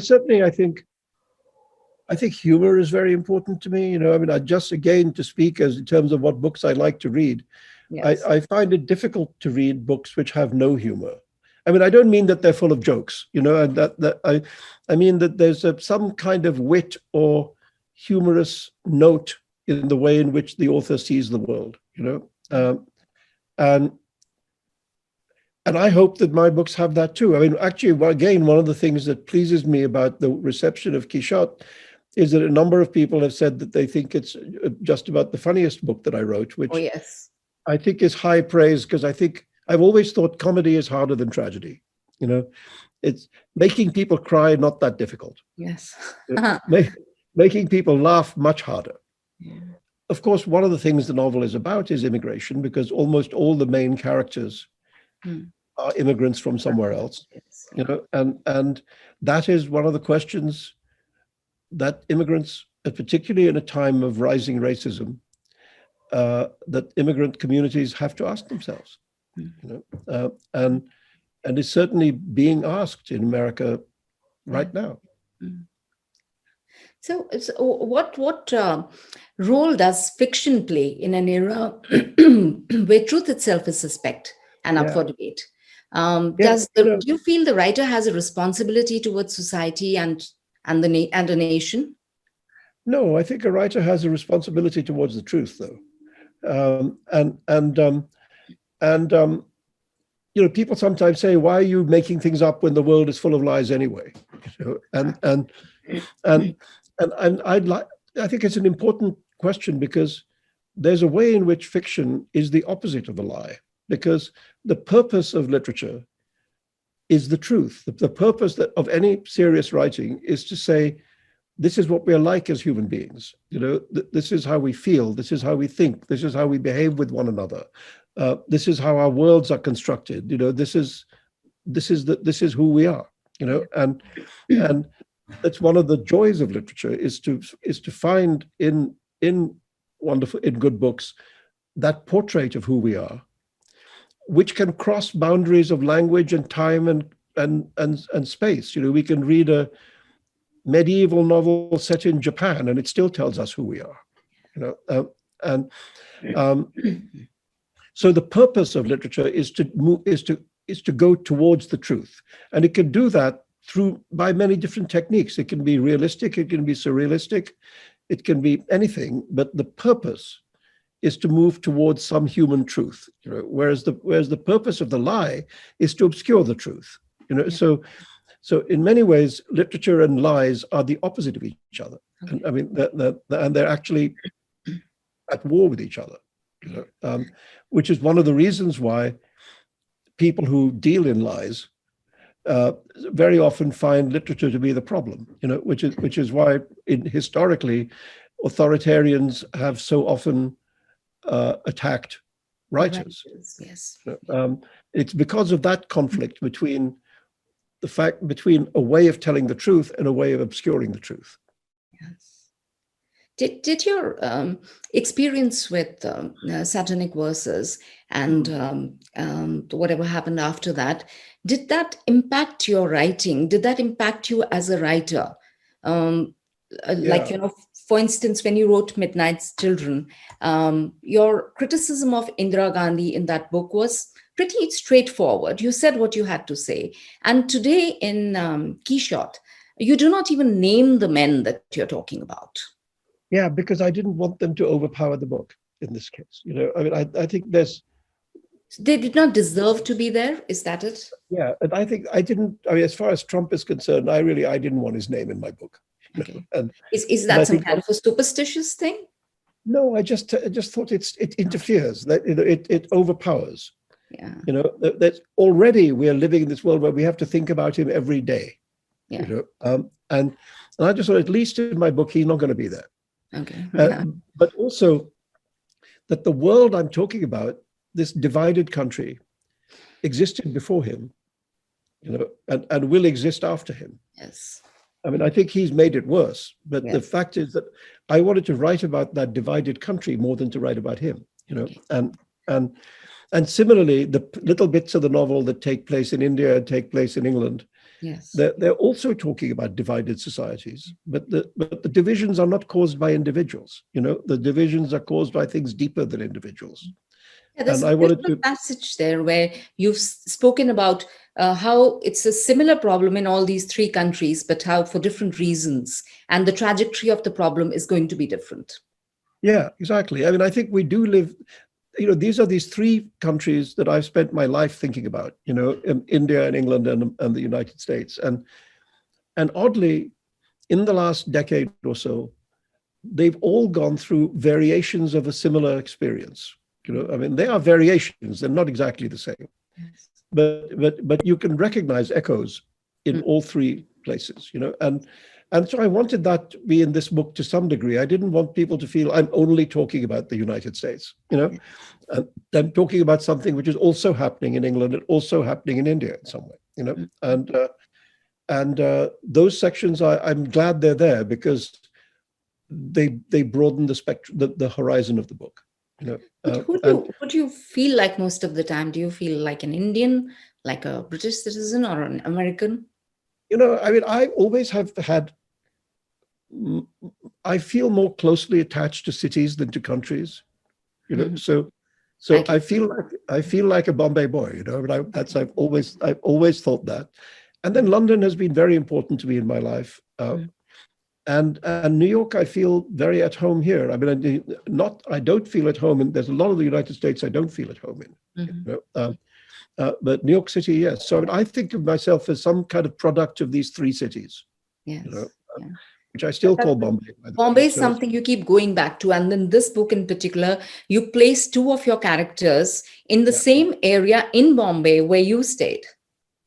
think humor is very important to me. I just, again, to speak as in terms of what books I like to read, yes. I find it difficult to read books which have no humor. I mean, I don't mean that they're full of jokes, and I mean that there's some kind of wit or humorous note in the way in which the author sees the world, and I hope that my books have that too. I mean, actually, again, one of the things that pleases me about the reception of Quichotte is that a number of people have said that they think it's just about the funniest book that I wrote, which
yes.
I think is high praise, because I've always thought comedy is harder than tragedy. It's making people cry, not that difficult.
Yes.
making people laugh much harder.
Yeah.
Of course, one of the things the novel is about is immigration, because almost all the main characters are immigrants from somewhere else,
Yes.
you know, and that is one of the questions that immigrants, particularly in a time of rising racism, that immigrant communities have to ask themselves, you know, and is certainly being asked in America right now.
So, what role does fiction play in an era where truth itself is suspect and up
Yeah.
for debate?
Yeah,
Do you feel the writer has a responsibility towards society and a nation?
No, I think a writer has a responsibility towards the truth, though, and you know, people sometimes say, "Why are you making things up when the world is full of lies anyway?" You know, and I think it's an important question, because there's a way in which fiction is the opposite of a lie, because the purpose of literature is the truth. The purpose of any serious writing is to say, this is what we're like as human beings. You know, this is how we feel. This is how we think. This is how we behave with one another. This is how our worlds are constructed. You know, this is who we are. You know, and that's one of the joys of literature, is to find in good books that portrait of who we are, which can cross boundaries of language and time and space. You know, we can read a medieval novel set in Japan, and it still tells us who we are. You know, so the purpose of literature is to go towards the truth, and it can do that by many different techniques. It can be realistic, it can be surrealistic, it can be anything, but the purpose is to move towards some human truth. You know, whereas the purpose of the lie is to obscure the truth. You know,
Yeah.
So in many ways, literature and lies are the opposite of each other.
Okay.
And I mean, and they're actually at war with each other. You know, which is one of the reasons why people who deal in lies very often find literature to be the problem. You know, which is why historically authoritarians have so often attacked writers.
Yes.
It's because of that conflict between a way of telling the truth and a way of obscuring the truth.
Yes. Did your experience with satanic verses and whatever happened after that, did that impact your writing? Did that impact you as a writer? Like, you know, for instance, when you wrote Midnight's Children, your criticism of Indira Gandhi in that book was pretty straightforward. You said what you had to say. And today in Quichotte, you do not even name the men that you're talking about.
Yeah, because I didn't want them to overpower the book in this case. You know, I mean, I think
they did not deserve to be there. Is that it?
Yeah, and I think I didn't. I mean, as far as Trump is concerned, I didn't want his name in my book.
Okay.
And
is that some kind of a superstitious thing?
No, I just thought it interferes. That, you know, it overpowers.
Yeah.
You know, that already we are living in this world where we have to think about him every day.
Yeah.
You know, and I just thought, at least in my book, he's not going to be there.
Okay. Yeah.
But also that the world I'm talking about, this divided country, existed before him, you know, and will exist after him.
Yes.
I mean, I think he's made it worse. But
Yes.
the fact is that I wanted to write about that divided country more than to write about him, you know.
Okay.
And similarly, the little bits of the novel that take place in India and take place in England,
Yes.
they're also talking about divided societies. But the divisions are not caused by individuals. You know, the divisions are caused by things deeper than individuals.
Yeah, there's
And I
a
wanted
beautiful
to.
passage there where you've spoken about how it's a similar problem in all these three countries, but how for different reasons, and the trajectory of the problem is going to be different.
Yeah, exactly. I mean, I think we do live. You know, these three countries that I've spent my life thinking about. You know, India and England and the United States, and oddly, in the last decade or so, they've all gone through variations of a similar experience. You know, I mean, they are variations; they're not exactly the same.
Yes.
But you can recognize echoes in all three places. You know, And so I wanted that to be in this book to some degree. I didn't want people to feel I'm only talking about the United States, and I'm talking about something which is also happening in England and also happening in India in some way, and those sections, I'm glad they're there because they broaden the spectrum, the horizon of the book.
Who do you feel like most of the time? Do you feel like an Indian, like a British citizen, or an American?
I mean, I always have had. I feel more closely attached to cities than to countries. So I feel like a Bombay boy. But I've always thought that. And then London has been very important to me in my life. And New York, I feel very at home here. I mean, I don't feel at home, and there's a lot of the United States I don't feel at home in. But New York City, yes. So I think of myself as some kind of product of these three cities.
Yes.
Which I still call Bombay.
Bombay is something you keep going back to. And in this book in particular, you place two of your characters in the same area in Bombay where you stayed.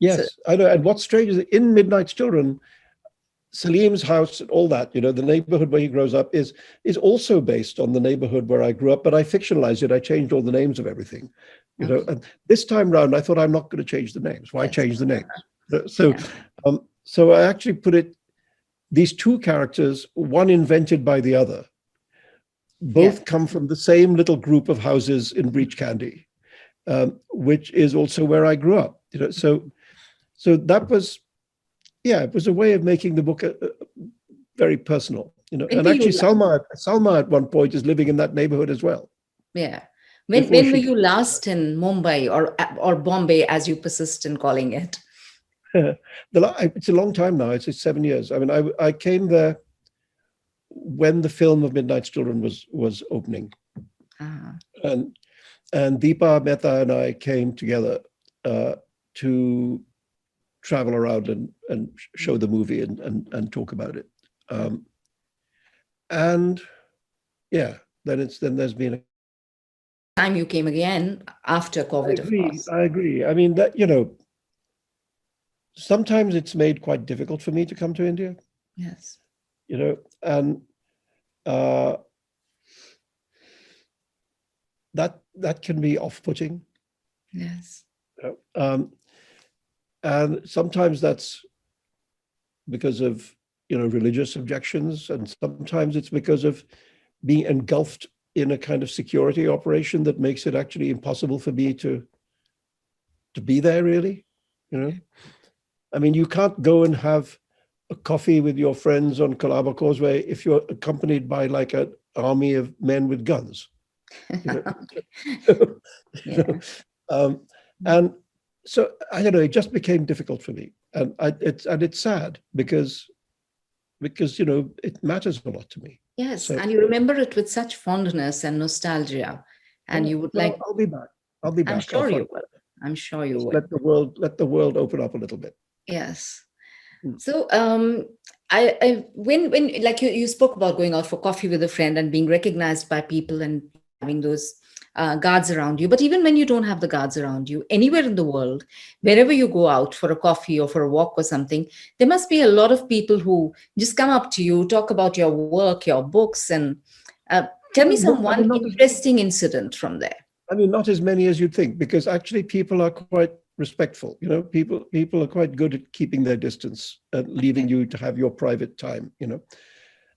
Yes, I know. And what's strange is that in Midnight's Children, Salim's house and all that, the neighborhood where he grows up is also based on the neighborhood where I grew up, but I fictionalized it. I changed all the names of everything, and this time round, I thought I'm not going to change the names. Why change the names? So I actually put these two characters, one invented by the other, both come from the same little group of houses in Breach Candy, which is also where I grew up. So that was, it was a way of making the book very personal. And actually, Salma at one point is living in that neighborhood as well.
Yeah. When were you last in Mumbai or Bombay, as you persist in calling it?
It's a long time now. It's 7 years. I mean, I came there when the film of Midnight's Children was opening, and Deepa Mehta and I came together to travel around and show the movie and talk about it. And then there's been a
time you came again after COVID. Of course.
I agree. I mean that sometimes it's made quite difficult for me to come to India.
Yes.
And that can be off-putting.
Yes.
And sometimes that's because of religious objections, and sometimes it's because of being engulfed in a kind of security operation that makes it actually impossible for me to be there, really. I mean, you can't go and have a coffee with your friends on Colaba Causeway if you're accompanied by like an army of men with guns. And so I don't know. It just became difficult for me, and it's sad because it matters a lot to me.
Yes, and you remember it with such fondness and nostalgia, and you would like.
I'll be back. I'm
sure you will. I'm sure you will.
Let the world open up a little bit.
Yes. So when like you spoke about going out for coffee with a friend and being recognized by people and having those guards around you, but even when you don't have the guards around you, anywhere in the world, wherever you go out for a coffee or for a walk or something, there must be a lot of people who just come up to you, talk about your work, your books, and tell me one interesting incident from there.
I mean, not as many as you'd think, because actually people are quite respectful. People are quite good at keeping their distance and leaving you to have your private time.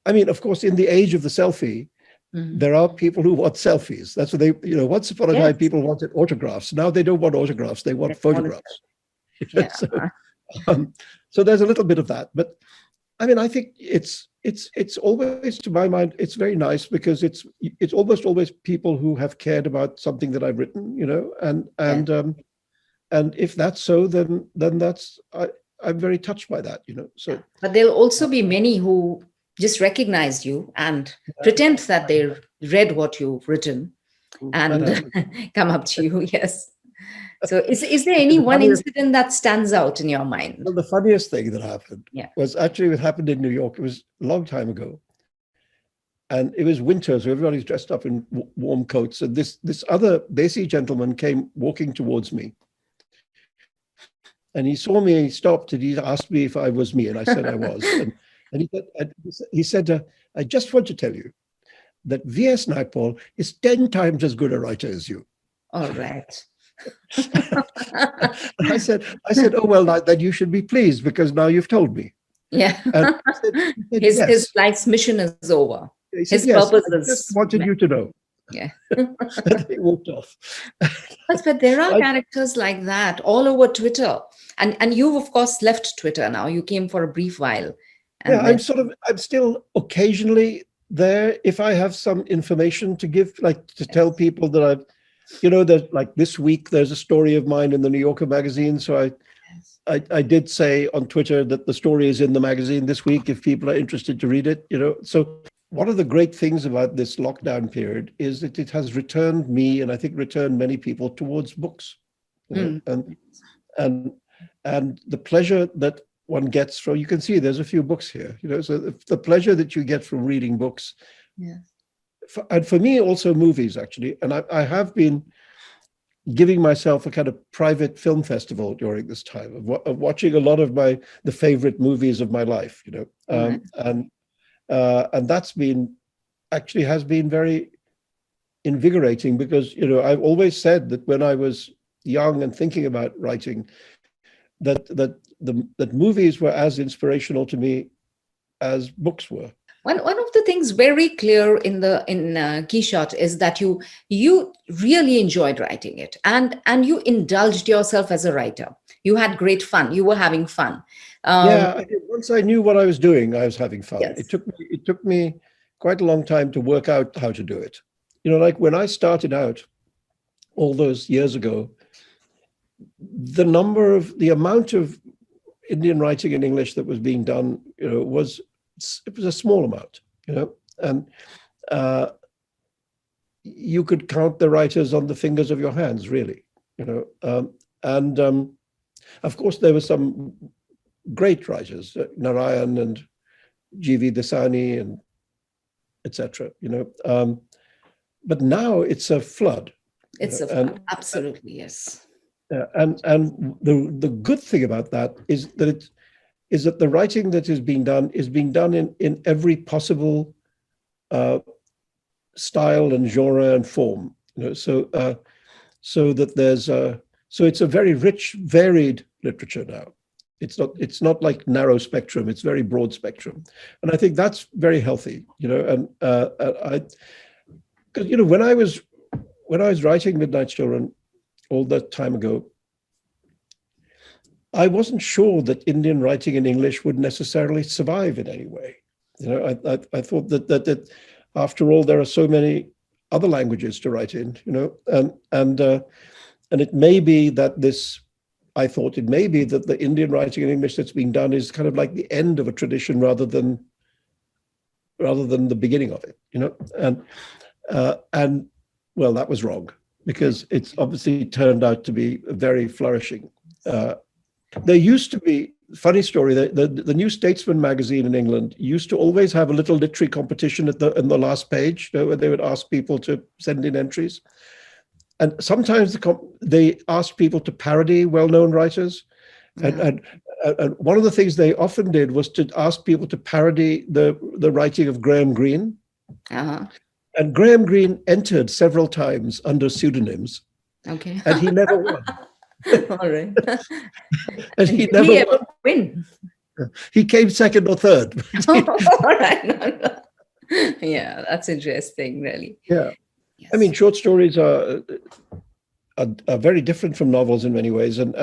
I mean, of course, in the age of the selfie, there are people who want selfies. That's what they, once upon a time, people wanted autographs. Now they don't want autographs; they want photographs. So there's a little bit of that, but I mean, I think it's always, to my mind, it's very nice because it's almost always people who have cared about something that I've written, and if that's so, then that's I'm very touched by that, So,
but there'll also be many who just recognize you and pretend that they read what you've written and come up to you. Yes. So is there any one incident that stands out in your mind?
Well, the funniest thing that happened was actually what happened in New York. It was a long time ago. And it was winter, so everybody's dressed up in warm coats. And this other Desi gentleman came walking towards me. And he saw me, he stopped, and he asked me if I was me. And I said I was. And And he said, I just want to tell you that V.S. Naipaul is 10 times as good a writer as you.
All right.
And I said, oh, well, then you should be pleased because now you've told me.
Yeah.
And he said
His
yes.
life's mission is over.
He said,
His
yes,
purpose
I
is
just wanted you to know.
yeah.
And he walked off.
But there are characters like that all over Twitter. And you've of course left Twitter now. You came for a brief while. And
Yeah, I'm still occasionally there if I have some information to give, like to tell people that that like this week there's a story of mine in the New Yorker magazine. So I did say on Twitter that the story is in the magazine this week if people are interested to read it, So one of the great things about this lockdown period is that it has returned me, and I think returned many people, towards books. And the pleasure that one gets from, you can see there's a few books here, so the pleasure that you get from reading books.
Yes.
And for me also movies, actually. And I have been giving myself a kind of private film festival during this time of watching a lot of the favorite movies of my life, and that's been actually has been very invigorating because, I've always said that when I was young and thinking about writing, that movies were as inspirational to me as books were.
One of the things very clear in Quichotte is that you really enjoyed writing it, and you indulged yourself as a writer. You had great fun. You were having fun.
Yeah, once I knew what I was doing, I was having fun.
Yes.
It took me quite a long time to work out how to do it. Like when I started out all those years ago, the amount of Indian writing in English that was being done, was a small amount, and you could count the writers on the fingers of your hands, really, and of course there were some great writers, Narayan and G.V. Desani and etc. But now it's a flood.
It's a flood, absolutely, yes.
And the good thing about that is that the writing that is being done in every possible style and genre and form. So that it's a very rich, varied literature now. It's not like narrow spectrum. It's very broad spectrum, and I think that's very healthy. Because when I was writing Midnight Children all that time ago, I wasn't sure that Indian writing in English would necessarily survive in any way. I thought that after all, there are so many other languages to write in, and it may be that the Indian writing in English that's being done is kind of like the end of a tradition rather than the beginning of it, and well, that was wrong, because it's obviously turned out to be very flourishing. There used to be, funny story, the New Statesman magazine in England used to always have a little literary competition in the last page, where they would ask people to send in entries. And sometimes they asked people to parody well-known writers. And one of the things they often did was to ask people to parody the writing of Graham Greene.
Uh-huh.
And Graham Greene entered several times under pseudonyms.
Okay.
And he never won.
All right.
And he never
win.
He came second or third.
All right. No. Yeah, that's interesting, really.
Yeah.
Yes.
I mean, short stories are very different from novels in many ways, and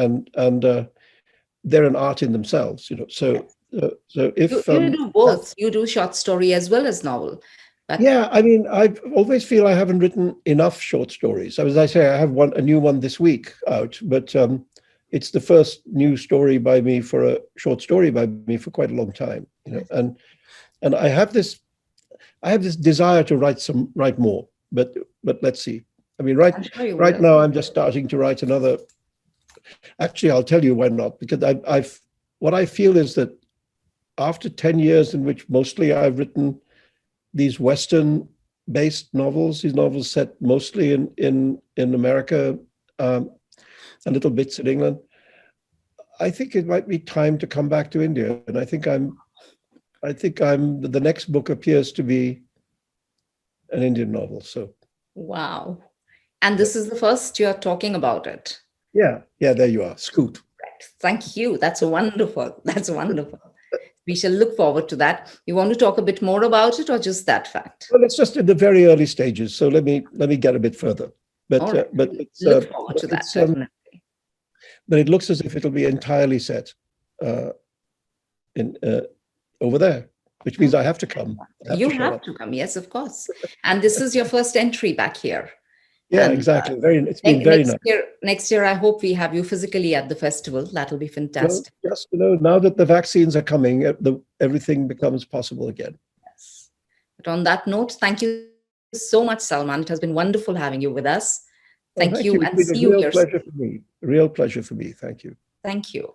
they're an art in themselves, So if
you do both, you do short story as well as novel. But
yeah, I mean, I always feel I haven't written enough short stories. As I say, I have a new one this week out, but it's the first new story by me for a short story by me for quite a long time, And I have this desire to write more, but let's see. I mean, right now I'm just starting to write another. Actually, I'll tell you why not, because what I feel is that after 10 years in which mostly I've written these Western-based novels, these novels set mostly in America, and little bits in England, I think it might be time to come back to India. And I think I think the next book appears to be an Indian novel. So,
Wow. And this is the first you're talking about it.
yeah, there you are. Scoot.
Right. Thank you. That's wonderful. That's wonderful. We shall look forward to that. You want to talk a bit more about it or just that fact?
Well, it's just in the very early stages. So let me get a bit further. But
All right.
but it's,
Look forward to that,
it's,
definitely.
but it looks as if it'll be entirely set in over there, which means I have to come.
You have to come, yes, of course. And this is your first entry back here.
Yeah,
And,
exactly. It's been very nice.
Next year, I hope we have you physically at the festival. That'll be fantastic.
Well, just now that the vaccines are coming, everything becomes possible again.
Yes. But on that note, thank you so much, Salman. It has been wonderful having you with us. Thank you, and see you here.
Real pleasure for me. Thank you.
Thank you.